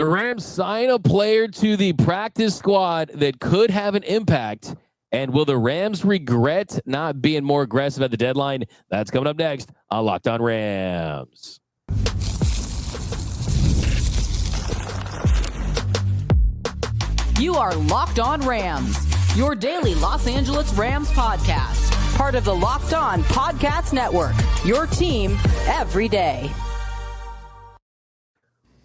The Rams sign a player to the practice squad that could have an impact. And will the Rams regret not being more aggressive at the deadline? That's coming up next on Locked On Rams. You are Locked On Rams, your daily Los Angeles Rams podcast. Part of the Locked On Podcast Network, your team every day.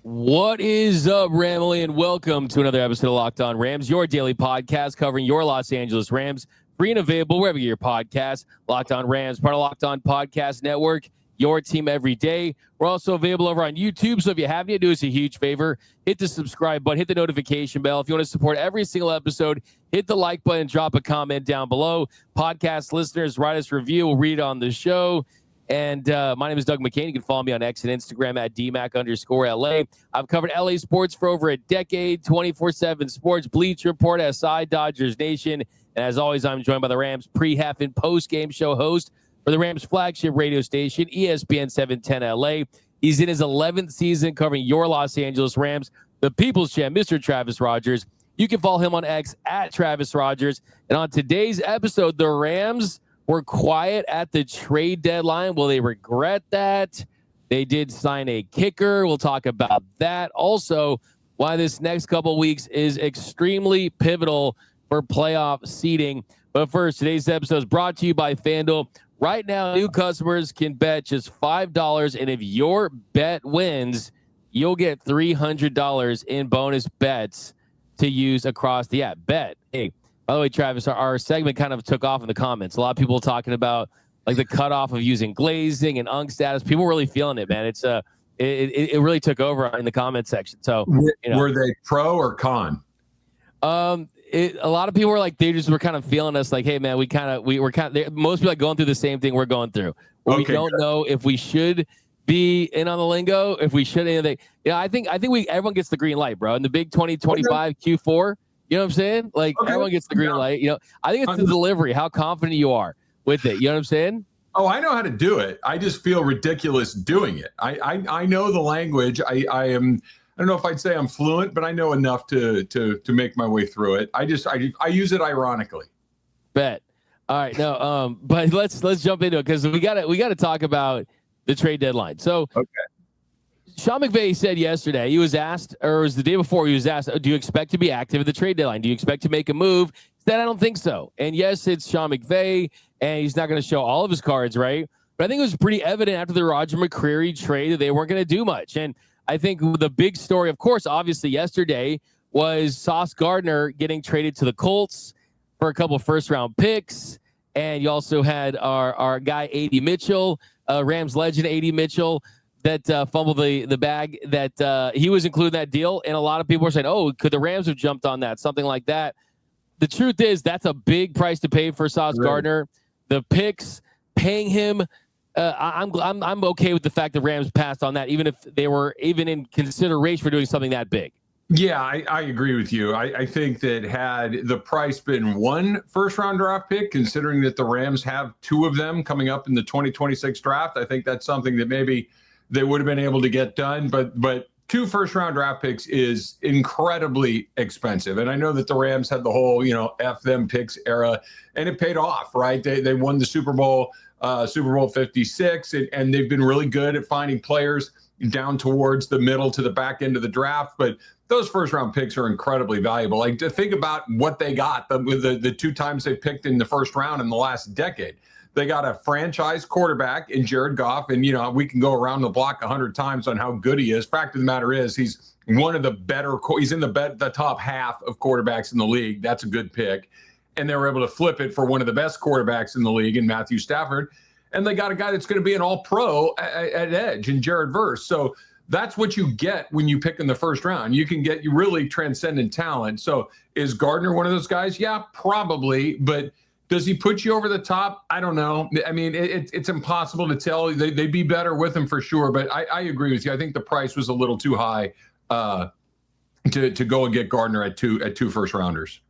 What is up, Ramily, and welcome to another episode of Locked On Rams, your daily podcast covering your Los Angeles Rams. Free and available wherever you get your podcast. Locked On Rams, part of Locked On Podcast Network, your team every day. We're also available over on YouTube, so if you haven't yet, do us a huge favor. Hit the subscribe button, hit the notification bell. If you want to support every single episode, hit the like button, drop a comment down below. Podcast listeners, write us a review. We'll read it on the show. And my name is Doug McCain. You can follow me on X and Instagram at DMAC_LA. I've covered LA sports for over a decade, 24/7 sports, Bleach Report, SI, Dodgers Nation. And as always, I'm joined by the Rams pre-half and post-game show host for the Rams flagship radio station, ESPN 710 LA. He's in his 11th season covering your Los Angeles Rams, the People's Champ, Mr. Travis Rogers. You can follow him on X at Travis Rogers. And on today's episode, the Rams were quiet at the trade deadline. Will they regret that? They did sign a kicker. We'll talk about that. Also, why this next couple weeks is extremely pivotal for playoff seeding. But first, today's episode is brought to you by FanDuel. Right now, new customers can bet just $5, and if your bet wins, you'll get $300 in bonus bets to use across the app. Bet. Hey, by the way, Travis, our segment kind of took off in the comments. A lot of people talking about like the cutoff of using glazing and UNC status. People were really feeling it, man. It's it really took over in the comment section. So were they pro or con? A lot of people were like, they just were kind of feeling us like, hey man, we were kind of, most people are going through the same thing we're going through. We don't know if we should be in on the lingo, if we should anything. Yeah, I think everyone gets the green light, bro. In the big 2025 Q4. You know what I'm saying? Like everyone gets the green light. You know, I think it's the delivery, how confident you are with it. You know what I'm saying? Oh, I know how to do it. I just feel ridiculous doing it. I know the language. I don't know if I'd say I'm fluent, but I know enough to make my way through it. I use it ironically. Bet. All right. No, but let's jump into it because we gotta talk about the trade deadline. So Sean McVay said yesterday, he was asked, or it was the day before, he was asked, do you expect to be active at the trade deadline? Do you expect to make a move? He said, I don't think so. And yes, it's Sean McVay, and he's not going to show all of his cards, right? But I think it was pretty evident after the Roger McCreary trade that they weren't going to do much. And I think the big story, of course, obviously yesterday was Sauce Gardner getting traded to the Colts for a couple of first-round picks. And you also had our guy, A.D. Mitchell, Rams legend A.D. Mitchell, that fumbled the bag, that he was included in that deal. And a lot of people were saying, oh, could the Rams have jumped on that? Something like that. The truth is that's a big price to pay for Sauce Gardner. The picks, paying him, I'm okay with the fact the Rams passed on that, even if they were even in consideration for doing something that big. Yeah, I agree with you. I think that had the price been one first-round draft pick, considering that the Rams have two of them coming up in the 2026 draft, I think that's something that maybe they would have been able to get done, but two first-round draft picks is incredibly expensive. And I know that the Rams had the whole, F them picks era, and it paid off, right? They won the Super Bowl 56, and they've been really good at finding players down towards the middle to the back end of the draft. But those first-round picks are incredibly valuable. Like, to think about what they got with the two times they picked in the first round in the last decade. They got a franchise quarterback in Jared Goff, and we can go around the block 100 times on how good he is. Fact of the matter is, he's one of the better. He's in the top half of quarterbacks in the league. That's a good pick, and they were able to flip it for one of the best quarterbacks in the league in Matthew Stafford. And they got a guy that's going to be an All-Pro at edge in Jared Verse. So that's what you get when you pick in the first round. You can get really transcendent talent. So is Gardner one of those guys? Yeah, probably, but does he put you over the top? I don't know. I mean, it's impossible to tell. They'd be better with him for sure, but I agree with you. I think the price was a little too high to go and get Gardner at two first rounders.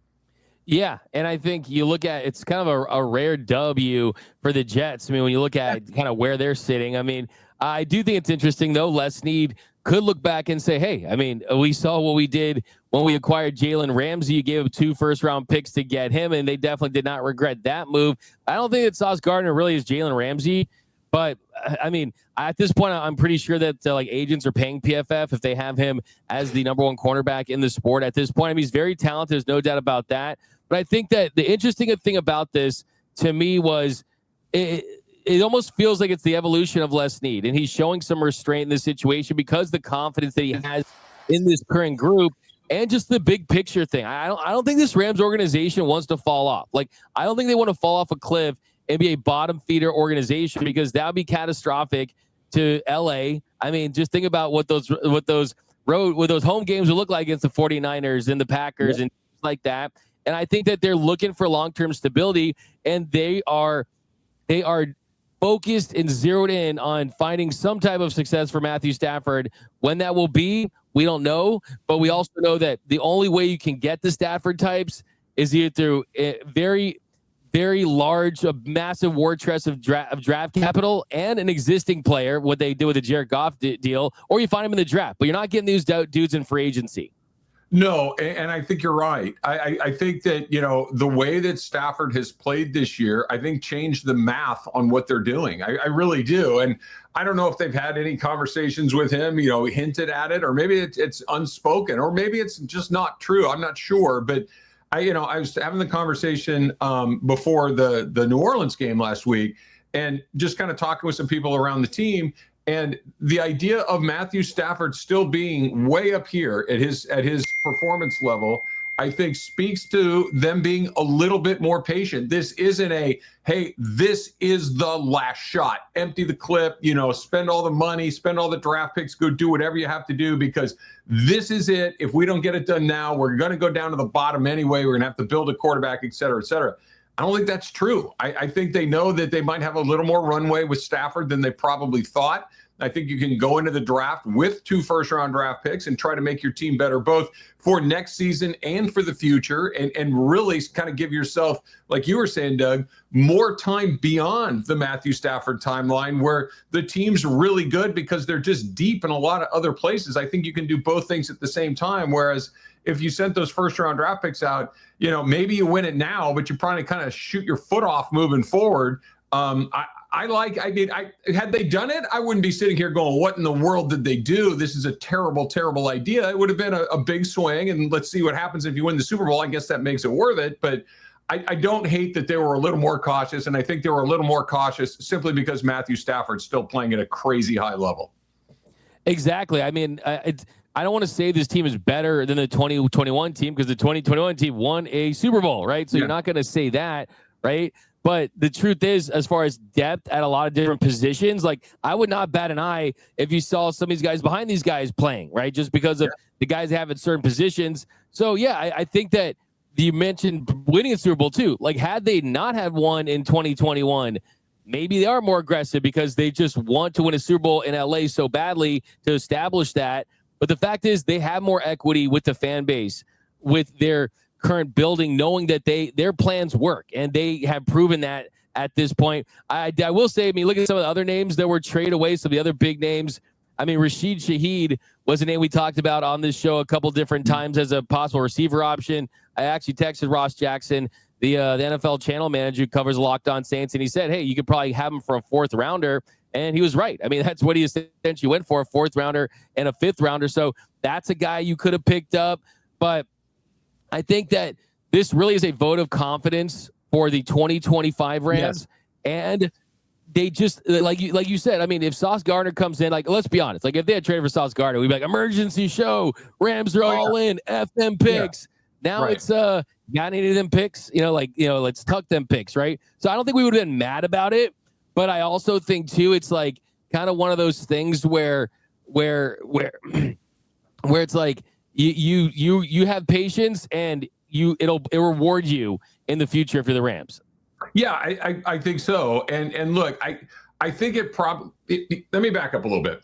Yeah, and I think you look at, it's kind of a rare W for the Jets. I mean, when you look at kind of where they're sitting, I mean, I do think it's interesting, though. Les Snead could look back and say, hey, I mean, we saw what we did when we acquired Jalen Ramsey. You gave up 2 first-round picks to get him, and they definitely did not regret that move. I don't think that Sauce Gardner really is Jalen Ramsey, but, I mean, at this point, I'm pretty sure that like agents are paying PFF if they have him as the number 1 cornerback in the sport at this point. I mean, he's very talented. There's no doubt about that. But I think that the interesting thing about this to me was it almost feels like it's the evolution of Les Snead, and he's showing some restraint in this situation because the confidence that he has in this current group and just the big picture thing. I don't think this Rams organization wants to fall off. Like, I don't think they want to fall off a cliff and be a bottom feeder organization, because that would be catastrophic to LA. I mean, just think about what those home games would look like against the 49ers and the Packers and things like that. And I think that they're looking for long-term stability, and they are focused and zeroed in on finding some type of success for Matthew Stafford. When that will be, we don't know, but we also know that the only way you can get the Stafford types is either through a very, very large, a massive war chest of draft capital and an existing player, what they do with the Jared Goff deal, or you find him in the draft, but you're not getting these dudes in free agency. No, and I think you're right. I think that, the way that Stafford has played this year, I think changed the math on what they're doing. I really do. And I don't know if they've had any conversations with him, hinted at it, or maybe it's unspoken, or maybe it's just not true. I'm not sure. But I was having the conversation before the New Orleans game last week, and just kind of talking with some people around the team. And the idea of Matthew Stafford still being way up here at his performance level, I think speaks to them being a little bit more patient. This isn't hey, this is the last shot. Empty the clip, spend all the money, spend all the draft picks, go do whatever you have to do, because this is it. If we don't get it done now, we're going to go down to the bottom anyway. We're going to have to build a quarterback, et cetera, et cetera. I don't think that's true. I think they know that they might have a little more runway with Stafford than they probably thought. I think you can go into the draft with 2 first-round draft picks and try to make your team better, both for next season and for the future, and really kind of give yourself, like you were saying, Doug, more time beyond the Matthew Stafford timeline, where the team's really good because they're just deep in a lot of other places. I think you can do both things at the same time, whereas if you sent those first-round draft picks out, maybe you win it now, but you probably kind of shoot your foot off moving forward. Had they done it, I wouldn't be sitting here going, what in the world did they do? This is a terrible, terrible idea. It would have been a big swing, and let's see what happens if you win the Super Bowl. I guess that makes it worth it. But I don't hate that they were a little more cautious, and I think they were a little more cautious simply because Matthew Stafford's still playing at a crazy high level. Exactly. I mean, I don't want to say this team is better than the 2021 team, because the 2021 team won a Super Bowl, right? So You're not going to say that, right? But the truth is, as far as depth at a lot of different positions, like, I would not bat an eye if you saw some of these guys behind these guys playing, right? Just because of the guys that have at certain positions. So, I think that you mentioned winning a Super Bowl too. Like, had they not had one in 2021, maybe they are more aggressive because they just want to win a Super Bowl in LA so badly to establish that. But the fact is, they have more equity with the fan base, with their current building, knowing that their plans work, and they have proven that at this point. I will say, I mean, look at some of the other names that were traded away, some of the other big names. I mean, Rashid Shaheed was a name we talked about on this show a couple different times as a possible receiver option. I actually texted Ross Jackson, the NFL channel manager who covers Locked On Saints, and he said, hey, you could probably have him for a 4th rounder. And he was right. I mean, that's what he essentially went for, a 4th rounder and a 5th rounder. So that's a guy you could have picked up. But I think that this really is a vote of confidence for the 2025 Rams. Yes. And they just, like you said, I mean, if Sauce Gardner comes in, like, let's be honest, like, if they had traded for Sauce Gardner, we'd be like, emergency show, Rams are all in, F them picks. Yeah. Now it's, got any of them picks, let's tuck them picks, right? So I don't think we would have been mad about it. But I also think too, it's like kind of one of those things where it's like you have patience, and it'll reward you in the future for the Rams. Yeah, I think so. And look, I think it probably. Let me back up a little bit.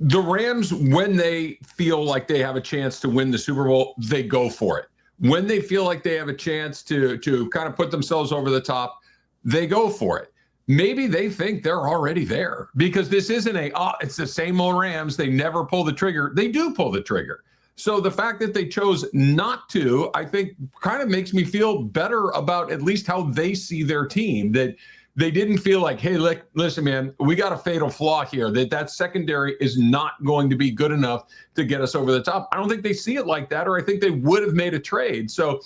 The Rams, when they feel like they have a chance to win the Super Bowl, they go for it. When they feel like they have a chance to kind of put themselves over the top, they go for it. maybe they think they're already there because this isn't it's the same old Rams. They never pull the trigger. They do pull the trigger. So the fact that they chose not to, I think, kind of makes me feel better about at least how they see their team, that they didn't feel like, hey, listen, man, we got a fatal flaw here, that secondary is not going to be good enough to get us over the top. I don't think they see it like that, or I think they would have made a trade. So,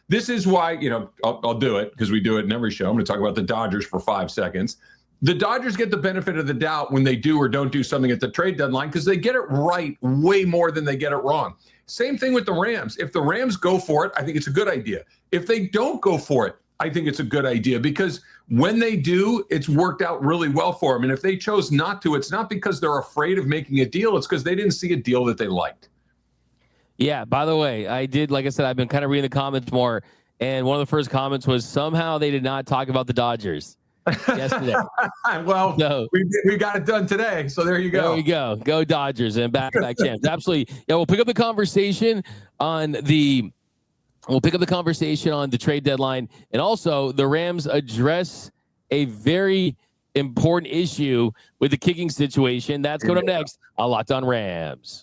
this is why, I'll do it because we do it in every show. I'm going to talk about the Dodgers for 5 seconds. The Dodgers get the benefit of the doubt when they do or don't do something at the trade deadline because they get it right way more than they get it wrong. Same thing with the Rams. If the Rams go for it, I think it's a good idea. If they don't go for it, I think it's a good idea because when they do, it's worked out really well for them. And if they chose not to, it's not because they're afraid of making a deal. It's because they didn't see a deal that they liked. Yeah, by the way, like I said, I've been kind of reading the comments more. And one of the first comments was somehow they did not talk about the Dodgers yesterday. Well, so, we got it done today. So there you go. There you go. Go Dodgers and back-to-back champs. Absolutely. Yeah, we'll pick up the conversation on the trade deadline. And also the Rams address a very important issue with the kicking situation. That's coming up next on Locked On Rams.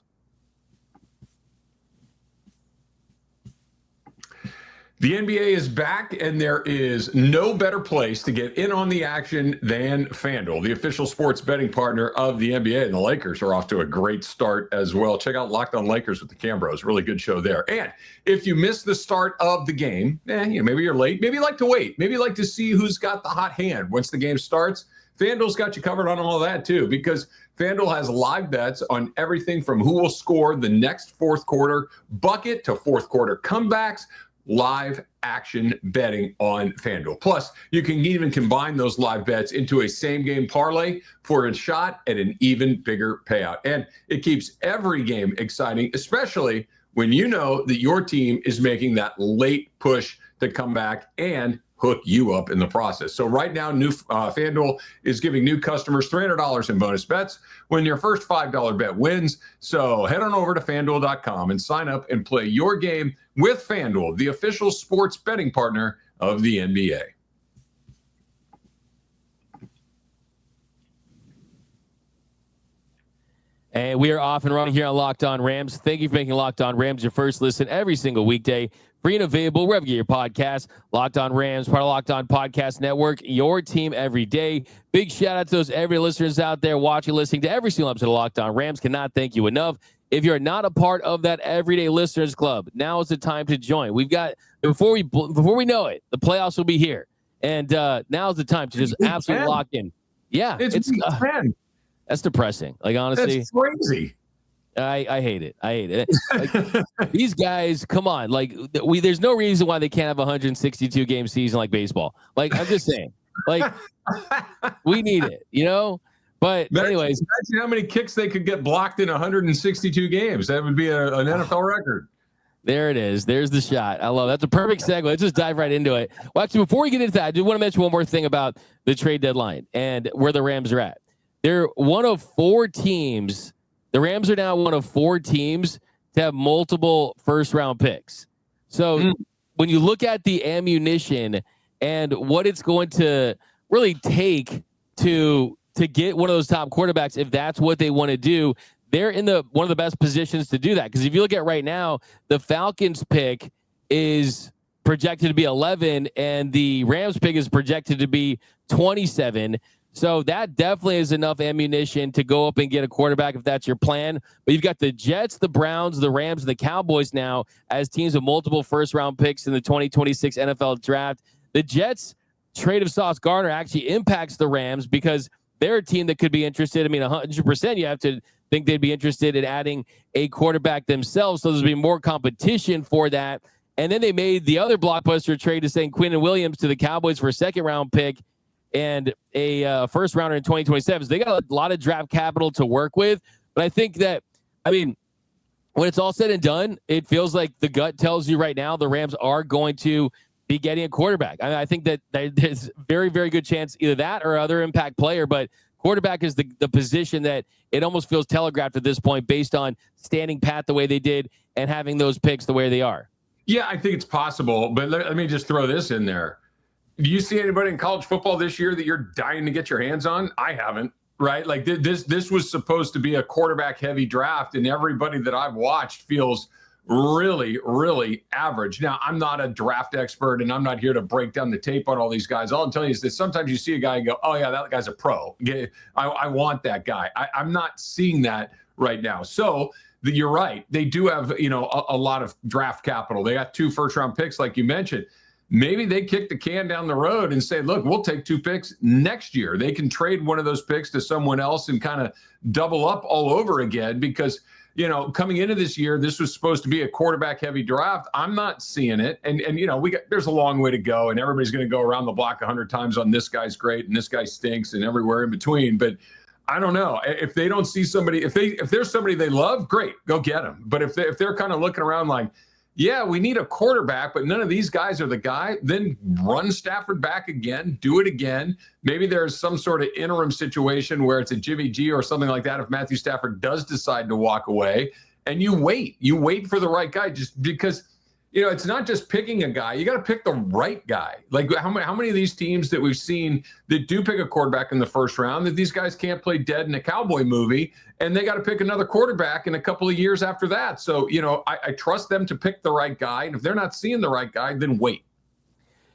The NBA is back, and there is no better place to get in on the action than FanDuel, the official sports betting partner of the NBA. And the Lakers are off to a great start as well. Check out Locked On Lakers with the Cambros. Really good show there. And if you missed the start of the game, maybe you're late. Maybe you like to wait. Maybe you like to see who's got the hot hand once the game starts. FanDuel's got you covered on all that, too, because FanDuel has live bets on everything from who will score the next fourth quarter bucket to fourth quarter comebacks. Live action betting on FanDuel. Plus, you can even combine those live bets into a same-game parlay for a shot at an even bigger payout. And it keeps every game exciting, especially when you know that your team is making that late push to come back and hook you up in the process. So right now, FanDuel is giving new customers $300 in bonus bets when your first $5 bet wins. So head on over to FanDuel.com and sign up and play your game with FanDuel, the official sports betting partner of the NBA. And we are off and running here on Locked On Rams. Thank you for making Locked On Rams your first listen every single weekday. Free and available wherever you get your podcast. Locked On Rams, part of Locked On Podcast Network, your team every day. Big shout out to those every listeners out there watching, listening to every single episode of Locked On Rams. Cannot thank you enough. If you're not a part of that Everyday Listeners Club, now is the time to join. We've got, before we know it, the playoffs will be here. And now is the time to just absolutely lock in. Yeah. It's 10. That's depressing. Like, honestly. That's crazy. I hate it. I hate it. Like, these guys, come on. Like, there's no reason why they can't have a 162 game season like baseball. Like, I'm just saying. Like, we need it, But anyways, imagine how many kicks they could get blocked in 162 games. That would be an NFL record. There it is. There's the shot. I love it. That's a perfect segue. Let's just dive right into it. Well, actually, before we get into that, I do want to mention one more thing about the trade deadline and where the Rams are at. They're one of 4 teams. The Rams are now one of 4 teams to have multiple first-round picks. So when you look at the ammunition and what it's going to really take to get one of those top quarterbacks, if that's what they want to do, they're in one of the best positions to do that. Because if you look at right now, the Falcons pick is projected to be 11, and the Rams pick is projected to be 27. So that definitely is enough ammunition to go up and get a quarterback if that's your plan. But you've got the Jets, the Browns, the Rams, and the Cowboys now as teams with multiple first-round picks in the 2026 NFL Draft. The Jets' trade of Sauce Gardner actually impacts the Rams because they're a team that could be interested. I mean, 100% you have to think they'd be interested in adding a quarterback themselves, so there's going to be more competition for that. And then they made the other blockbuster trade to send Quinnen Williams to the Cowboys for a second-round pick and a first rounder in 2027. So they got a lot of draft capital to work with. But I think that, when it's all said and done, it feels like the gut tells you right now the Rams are going to be getting a quarterback. I think that there's very, very good chance either that or other impact player. But quarterback is the position that it almost feels telegraphed at this point based on standing pat the way they did and having those picks the way they are. Yeah, I think it's possible. But let me just throw this in there. Do you see anybody in college football this year that you're dying to get your hands on? I haven't, right? Like this was supposed to be a quarterback heavy draft, and everybody that I've watched feels really, really average. Now, I'm not a draft expert, and I'm not here to break down the tape on all these guys. All I'm telling you is that sometimes you see a guy and go, oh, yeah, that guy's a pro. I want that guy. I'm not seeing that right now. So you're right. They do have, a lot of draft capital. They got 2 first-round picks, like you mentioned. Maybe they kick the can down the road and say, look, we'll take 2 picks next year. They can trade one of those picks to someone else and kind of double up all over again because – coming into this year, this was supposed to be a quarterback heavy draft. I'm not seeing it. And there's a long way to go, and everybody's going to go around the block 100 times on this guy's great and this guy stinks and everywhere in between. But I don't know if they don't see somebody, if there's somebody they love, great, go get them. But if they're kind of looking around like, yeah, we need a quarterback, but none of these guys are the guy, then run Stafford back again, do it again. Maybe there's some sort of interim situation where it's a Jimmy G or something like that if Matthew Stafford does decide to walk away, and you wait for the right guy, just because it's not just picking a guy. You got to pick the right guy. Like how many of these teams that we've seen that do pick a quarterback in the first round, that these guys can't play dead in a cowboy movie, and they got to pick another quarterback in a couple of years after that. So, I trust them to pick the right guy. And if they're not seeing the right guy, then wait.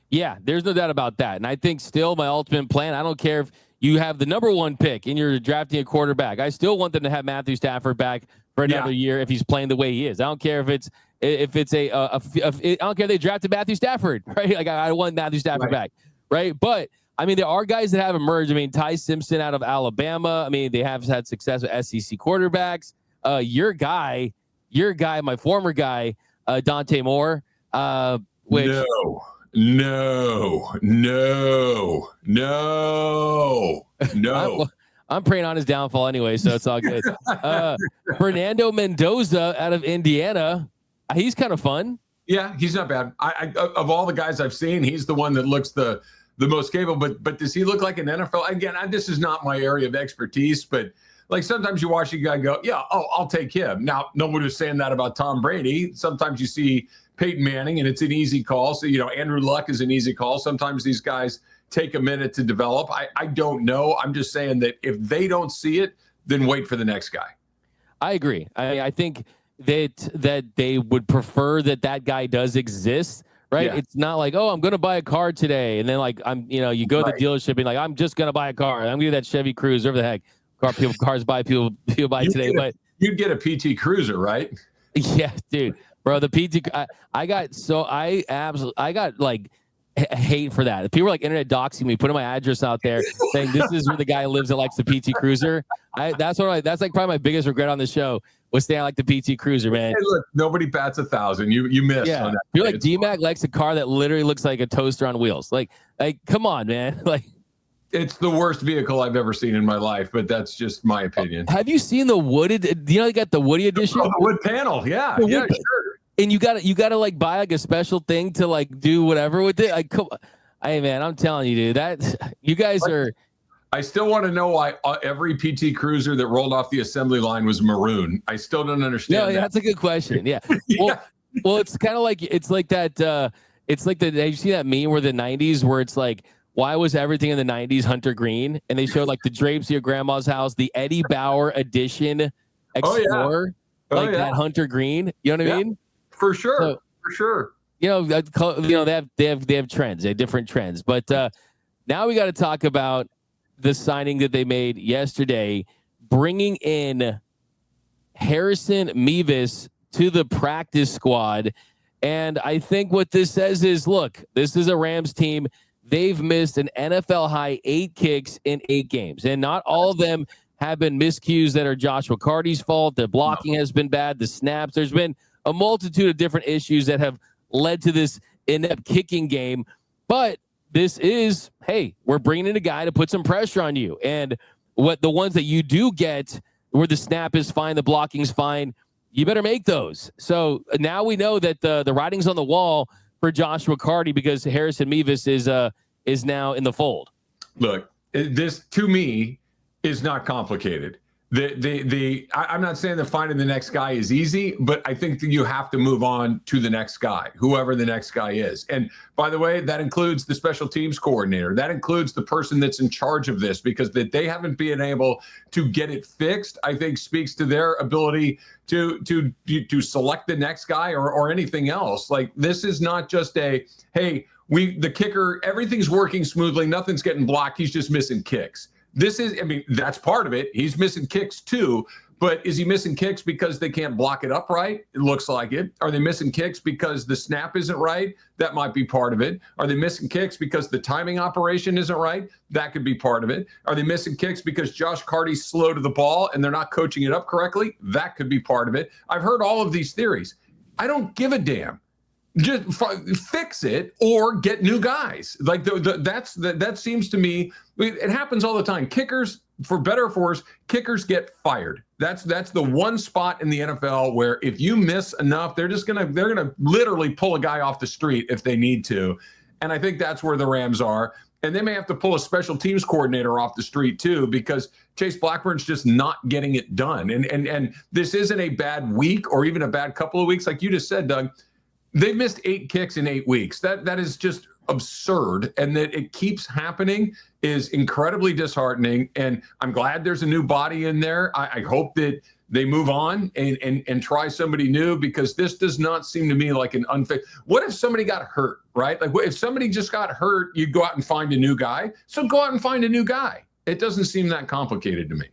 Yeah, there's no doubt about that. And I think still my ultimate plan, I don't care if you have the number 1 pick and you're drafting a quarterback. I still want them to have Matthew Stafford back for another year if he's playing the way he is. I don't care if it's I don't care if they drafted Matthew Stafford, right? Like I want Matthew Stafford back, right? But I mean, there are guys that have emerged. I mean, Ty Simpson out of Alabama. I mean, they have had success with SEC quarterbacks. Your guy, my former guy, Dante Moore. Which no. I'm praying on his downfall anyway, so it's all good. Fernando Mendoza out of Indiana. He's kind of fun. Yeah, he's not bad. I of all the guys I've seen, he's the one that looks the most capable. But does he look like an NFL? Again, this is not my area of expertise, but like sometimes you watch a guy go, yeah, I'll take him. Now, nobody was saying that about Tom Brady. Sometimes you see Peyton Manning, and it's an easy call. So, Andrew Luck is an easy call. Sometimes these guys take a minute to develop. I don't know. I'm just saying that if they don't see it, then wait for the next guy. I agree. I think that they would prefer that guy does exist, right? Yeah. It's not like, oh, I'm going to buy a car today. And then like, you go to the dealership and like, I'm just going to buy a car. I'm going to get that Chevy Cruze, whatever the heck cars buy, people buy today. But you'd get a PT Cruiser, right? Yeah, dude, bro, the PT, I got like hate for that. People were like internet doxing me, putting my address out there saying this is where the guy lives that likes the PT Cruiser. That's like probably my biggest regret on the show was saying I like the PT Cruiser, man. Hey, look, nobody bats 1,000. You missed on that. You're like D-Mac likes a car that literally looks like a toaster on wheels. Like come on, man. Like it's the worst vehicle I've ever seen in my life, but that's just my opinion. Have you seen the wooded? They got the Woody edition? Oh, the wood panel, yeah, sure. And you gotta like buy like a special thing to like do whatever with it. Like, hey man, I'm telling you, dude, that you guys are. I still want to know why every PT Cruiser that rolled off the assembly line was maroon. I still don't understand. No, that's a good question. Yeah. yeah. Well, it's kind of like it's like that. It's like the. Have you seen that meme where the '90s where it's like, why was everything in the '90s hunter green? And they showed like the drapes of your grandma's house, the Eddie Bauer edition Explorer, that hunter green. You know what I mean? For sure. They have trends. They have different trends. But now we got to talk about the signing that they made yesterday, bringing in Harrison Mevis to the practice squad. And I think what this says is, look, this is a Rams team. They've missed an NFL high 8 kicks in 8 games. And not all of them have been miscues that are Joshua Carty's fault. Their blocking has been bad. The snaps, there's been a multitude of different issues that have led to this inept kicking game. But this is, hey, we're bringing in a guy to put some pressure on you. And what the ones that you do get where the snap is fine, the blocking's fine, you better make those. So now we know that the writing's on the wall for Joshua Carty because Harrison Mevis is now in the fold. Look, this to me is not complicated. I'm not saying that finding the next guy is easy, but I think that you have to move on to the next guy, whoever the next guy is. And by the way, that includes the special teams coordinator. That includes the person that's in charge of this, because that they haven't been able to get it fixed, I think speaks to their ability to select the next guy or anything else. Like, this is not just a, hey, the kicker, everything's working smoothly, nothing's getting blocked, he's just missing kicks. This is, I mean, that's part of it. He's missing kicks too, but is he missing kicks because they can't block it up right? It looks like it. Are they missing kicks because the snap isn't right? That might be part of it. Are they missing kicks because the timing operation isn't right? That could be part of it. Are they missing kicks because Josh Carty's slow to the ball and they're not coaching it up correctly? That could be part of it. I've heard all of these theories. I don't give a damn. Just fix it or get new guys. Like that seems to me, it happens all the time. Kickers, for better or for worse, kickers get fired. That's the one spot in the NFL where if you miss enough, they're gonna literally pull a guy off the street if they need to. And I think that's where the Rams are. And they may have to pull a special teams coordinator off the street too, because Chase Blackburn's just not getting it done. And this isn't a bad week or even a bad couple of weeks, like you just said, Doug. They've missed 8 kicks in 8 weeks. That is just absurd. And that it keeps happening is incredibly disheartening. And I'm glad there's a new body in there. I hope that they move on and try somebody new, because this does not seem to me like an unfair. What if somebody got hurt, right? Like, if somebody just got hurt, you go out and find a new guy. So go out and find a new guy. It doesn't seem that complicated to me.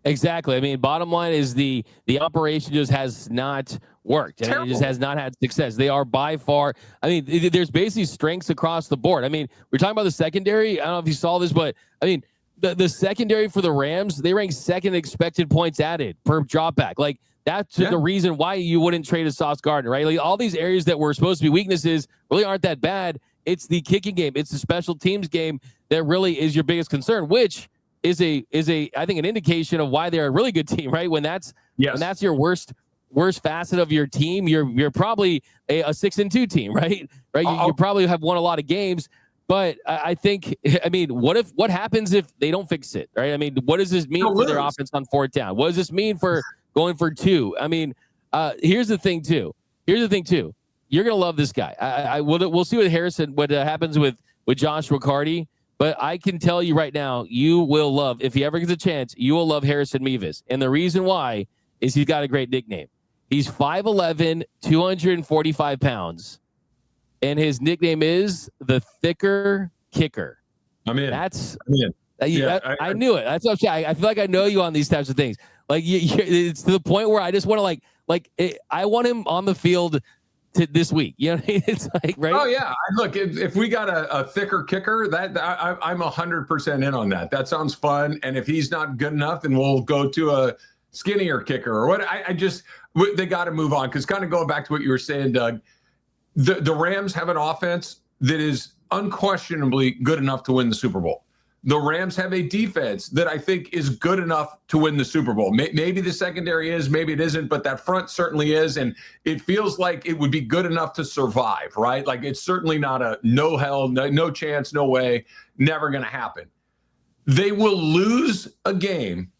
Exactly. I mean, bottom line is the operation just has not worked. And it just has not had success. They are by far, I mean, there's basically strengths across the board. I mean, we're talking about the secondary. I don't know if you saw this, but I mean, the secondary for the Rams, they rank second expected points added per dropback. Like, that's the reason why you wouldn't trade a Sauce Gardner, right? Like, all these areas that were supposed to be weaknesses really aren't that bad. It's the kicking game. It's the special teams game that really is your biggest concern, which is a I think an indication of why they're a really good team, right? When that's your worst facet of your team, you're probably a 6-2 team, right? You probably have won a lot of games, but I think, I mean, what happens if they don't fix it, right? I mean, what does this mean for their offense on 4th down? What does this mean for going for 2? I mean, here's the thing too. You're gonna love this guy. We'll see what happens with Joshua Carty. But I can tell you right now, you will love, if he ever gets a chance, you will love Harrison Mevis. And the reason why is he's got a great nickname. He's 5'11", 245 pounds. And his nickname is the Thicker Kicker. I'm in. I knew it. That's what I'm saying. I feel like I know you on these types of things. Like, it's to the point where I just want to I want him on the field this week. You know what I mean? It's like, right? Oh yeah. Look, if we got a thicker kicker, I'm 100% in on that. That sounds fun. And if he's not good enough, then we'll go to a skinnier kicker or what. They got to move on, because kind of going back to what you were saying, Doug, the Rams have an offense that is unquestionably good enough to win the Super Bowl. The Rams have a defense that I think is good enough to win the Super Bowl. Maybe the secondary is, maybe it isn't, but that front certainly is. And it feels like it would be good enough to survive, right? Like, it's certainly not a no chance, no way, never going to happen. They will lose a game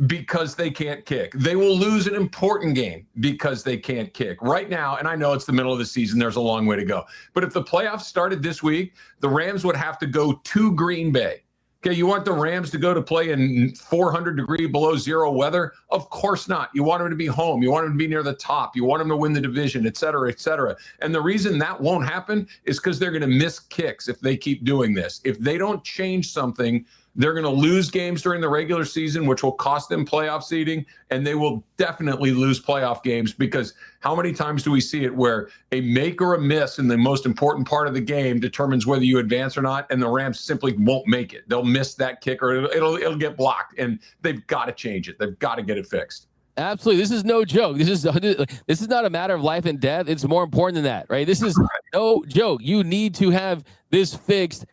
because they can't kick. They will lose an important game because they can't kick. Right now, and I know it's the middle of the season, there's a long way to go. But if the playoffs started this week, the Rams would have to go to Green Bay. Okay, you want the Rams to go to play in 400-degree below zero weather? Of course not. You want them to be home. You want them to be near the top. You want them to win the division, et cetera, et cetera. And the reason that won't happen is because they're going to miss kicks if they keep doing this. If they don't change something, they're going to lose games during the regular season, which will cost them playoff seeding, and they will definitely lose playoff games, because how many times do we see it where a make or a miss in the most important part of the game determines whether you advance or not, and the Rams simply won't make it. They'll miss that kick, or it'll get blocked, and they've got to change it. They've got to get it fixed. Absolutely. This is no joke. This is not a matter of life and death. It's more important than that, right? This is no joke. You need to have this fixed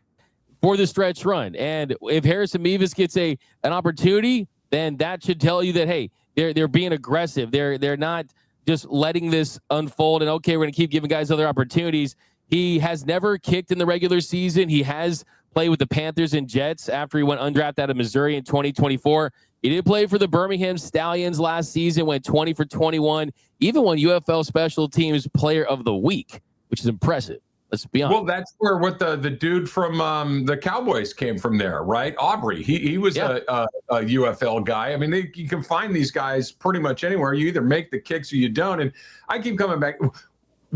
for the stretch run. And if Harrison Mevis gets an opportunity, then that should tell you that, hey, they're being aggressive. They're not just letting this unfold and, okay, we're going to keep giving guys other opportunities. He has never kicked in the regular season. He has played with the Panthers and Jets after he went undrafted out of Missouri in 2024. He did play for the Birmingham Stallions last season, went 20 for 21, even won UFL Special Teams Player of the Week, which is impressive. Let's be honest. Well, that's where the dude from the Cowboys came from there, right? Aubrey. He was a UFL guy. I mean, you can find these guys pretty much anywhere. You either make the kicks or you don't. And I keep coming back.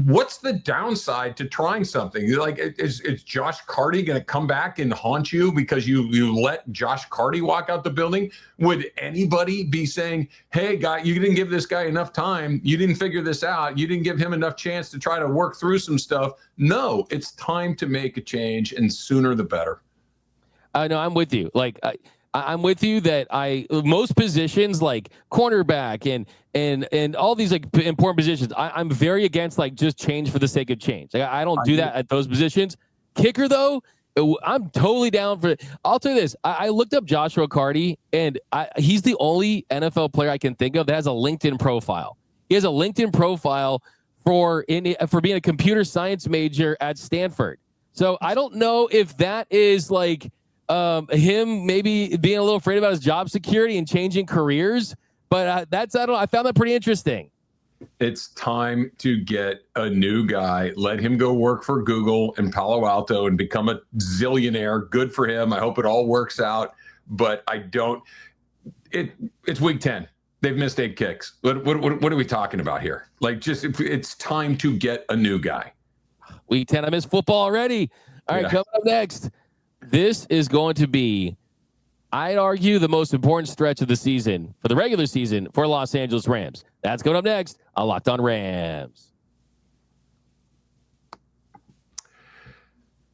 What's the downside to trying something? Like, is Josh Carty going to come back and haunt you because you let Josh Carty walk out the building? Would anybody be saying, hey, guy, you didn't give this guy enough time. You didn't figure this out. You didn't give him enough chance to try to work through some stuff. No, it's time to make a change, and sooner the better. No, I'm with you. Like, I'm with you that most positions like cornerback and all these like important positions, I'm very against like just change for the sake of change. Like, I don't do that at those positions. Kicker though, I'm totally down for it. I'll tell you this. I looked up Joshua Carty, and he's the only NFL player I can think of that has a LinkedIn profile. He has a LinkedIn profile for being a computer science major at Stanford. So I don't know if that is like him maybe being a little afraid about his job security and changing careers, but I found that pretty interesting. It's time to get a new guy. Let him go work for Google in Palo Alto and become a zillionaire. Good for him. I hope it all works out, but it's week 10. They've missed 8 kicks. What are we talking about here? Like, it's time to get a new guy. Week 10, I missed football already. All right, coming up next. This is going to be, I'd argue, the most important stretch of the season for the regular season for Los Angeles Rams. That's coming up next on Locked On Rams.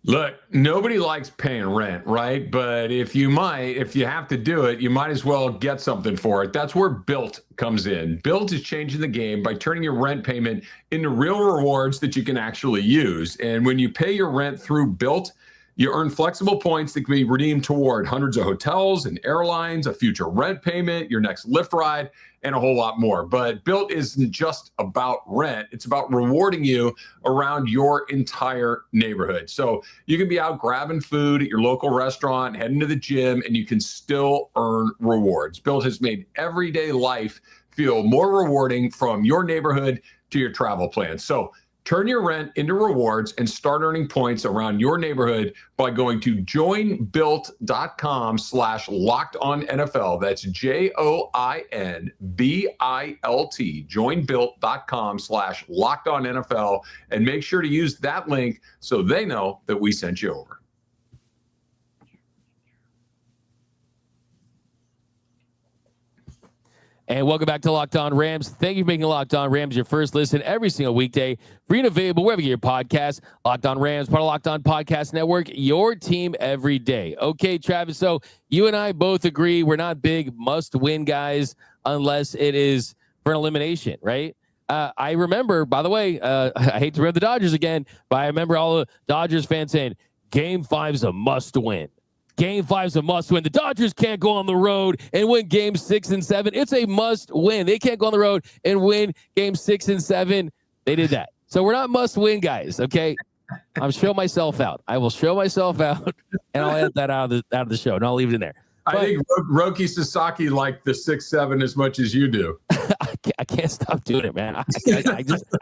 Look, nobody likes paying rent, right? But if you have to do it, you might as well get something for it. That's where Built comes in. Built is changing the game by turning your rent payment into real rewards that you can actually use. And when you pay your rent through Built, you earn flexible points that can be redeemed toward hundreds of hotels and airlines, a future rent payment, your next Lyft ride, and a whole lot more. But Built isn't just about rent. It's about rewarding you around your entire neighborhood. So you can be out grabbing food at your local restaurant, heading to the gym, and you can still earn rewards. Built has made everyday life feel more rewarding, from your neighborhood to your travel plans. So turn your rent into rewards and start earning points around your neighborhood by going to joinbuilt.com/lockedonnfl. That's JOINBILT, joinbuilt.com/lockedonnfl, and make sure to use that link so they know that we sent you over. And welcome back to Locked On Rams. Thank you for making Locked On Rams your first listen every single weekday. Free and available wherever you get your podcast. Locked On Rams, part of Locked On Podcast Network, your team every day. Okay, Travis, so you and I both agree we're not big must-win guys unless it is for an elimination, right? I remember, by the way, I hate to rip the Dodgers again, but I remember all the Dodgers fans saying, Game 5's a must-win. Game 5's a must win. The Dodgers can't go on the road and win Game 6 and 7. It's a must win. They can't go on the road and win Game 6 and 7. They did that. So we're not must win guys. Okay. I'm showing myself out. I will show myself out, and I'll edit that out of the show, and I'll leave it in there. But I think Roki Sasaki liked the 6-7 as much as you do. I can't stop doing it, man. I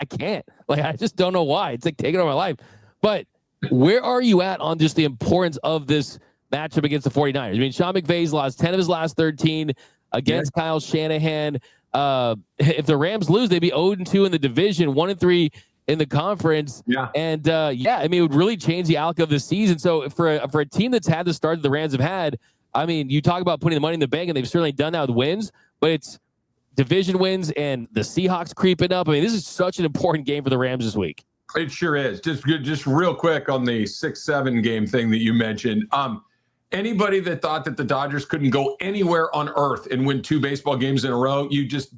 can't. Like, I just don't know why. It's like taking over my life. But where are you at on just the importance of this matchup against the 49ers? I mean, Sean McVay's lost 10 of his last 13 against Kyle Shanahan. If the Rams lose, they'd be 0-2 in the division, 1-3 in the conference. Yeah. And I mean, it would really change the outcome of the season. So for a team that's had the start that the Rams have had, I mean, you talk about putting the money in the bank, and they've certainly done that with wins, but it's division wins and the Seahawks creeping up. I mean, this is such an important game for the Rams this week. It sure is. Just real quick on the 6-7 game thing that you mentioned. Anybody that thought that the Dodgers couldn't go anywhere on earth and win 2 baseball games in a row, you just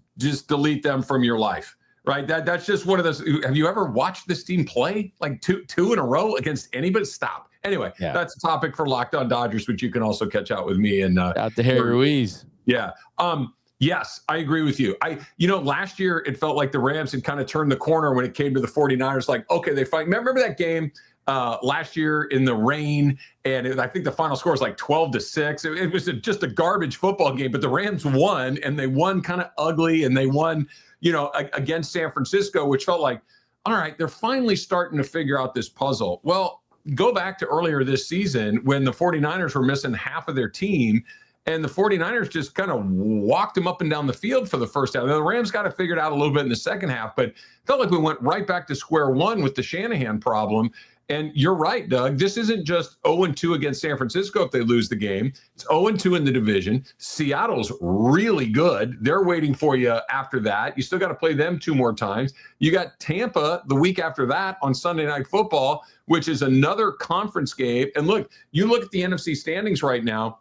delete them from your life, right? That's just one of those. Have you ever watched this team play like two in a row against anybody? Stop. Anyway, That's a topic for Locked On Dodgers, which you can also catch out with me and out to Harry Ruiz. Yeah. Yes, I agree with you. Last year it felt like the Rams had kind of turned the corner when it came to the 49ers. Like, okay, they fight. Remember that game last year in the rain, and I think the final score was like 12-6. It was just a garbage football game, but the Rams won, and they won kind of ugly, and they won, against San Francisco, which felt like, all right, they're finally starting to figure out this puzzle. Well, go back to earlier this season when the 49ers were missing half of their team, and the 49ers just kind of walked them up and down the field for the first half. The Rams got it figured out a little bit in the second half, but felt like we went right back to square one with the Shanahan problem. And you're right, Doug. This isn't just 0-2 against San Francisco if they lose the game. It's 0-2 in the division. Seattle's really good. They're waiting for you after that. You still got to play them 2 more times. You got Tampa the week after that on Sunday Night Football, which is another conference game. And look, you look at the NFC standings right now.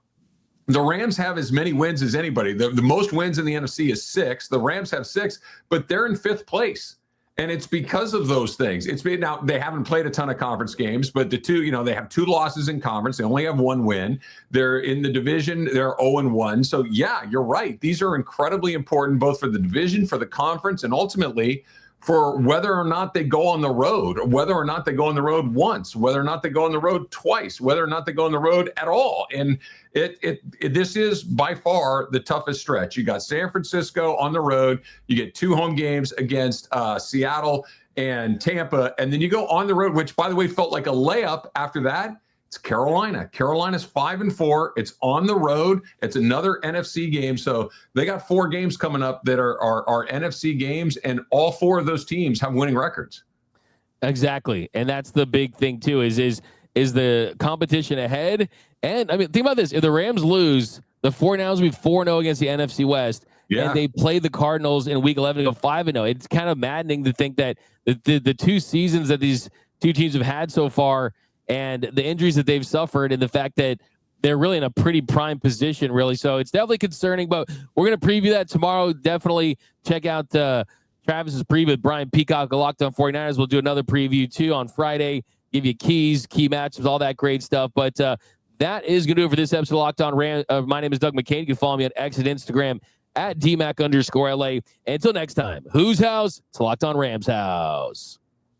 The Rams have as many wins as anybody. The most wins in the NFC is 6. The Rams have 6, but they're in 5th place. And it's because of those things. Now they haven't played a ton of conference games, but the two, they have 2 losses in conference. They only have 1 win. They're in the division. They're 0-1. So yeah, you're right. These are incredibly important, both for the division, for the conference, and ultimately for whether or not they go on the road, whether or not they go on the road once, whether or not they go on the road twice, whether or not they go on the road at all. And this is by far the toughest stretch. You got San Francisco on the road. You get 2 home games against Seattle and Tampa. And then you go on the road, which, by the way, felt like a layup after that. It's Carolina. Carolina's 5-4. It's on the road. It's another NFC game. So they got 4 games coming up that are NFC games, and all 4 of those teams have winning records. Exactly. And that's the big thing too, is the competition ahead. And I mean, think about this. If the Rams lose, the 49ers will be 4-0 against the NFC West. Yeah. And they play the Cardinals in week 11 to go 5-0. It's kind of maddening to think that the 2 seasons that these 2 teams have had so far, and the injuries that they've suffered, and the fact that they're really in a pretty prime position, really. So it's definitely concerning, but we're going to preview that tomorrow. Definitely check out Travis's preview with Brian Peacock of Locked On 49ers. We'll do another preview too on Friday, give you key matchups, all that great stuff. But that is going to do it for this episode of Locked On Rams. My name is Doug McCain. You can follow me on X and Instagram at DMAC_LA. And until next time, whose house? It's Locked On Rams house.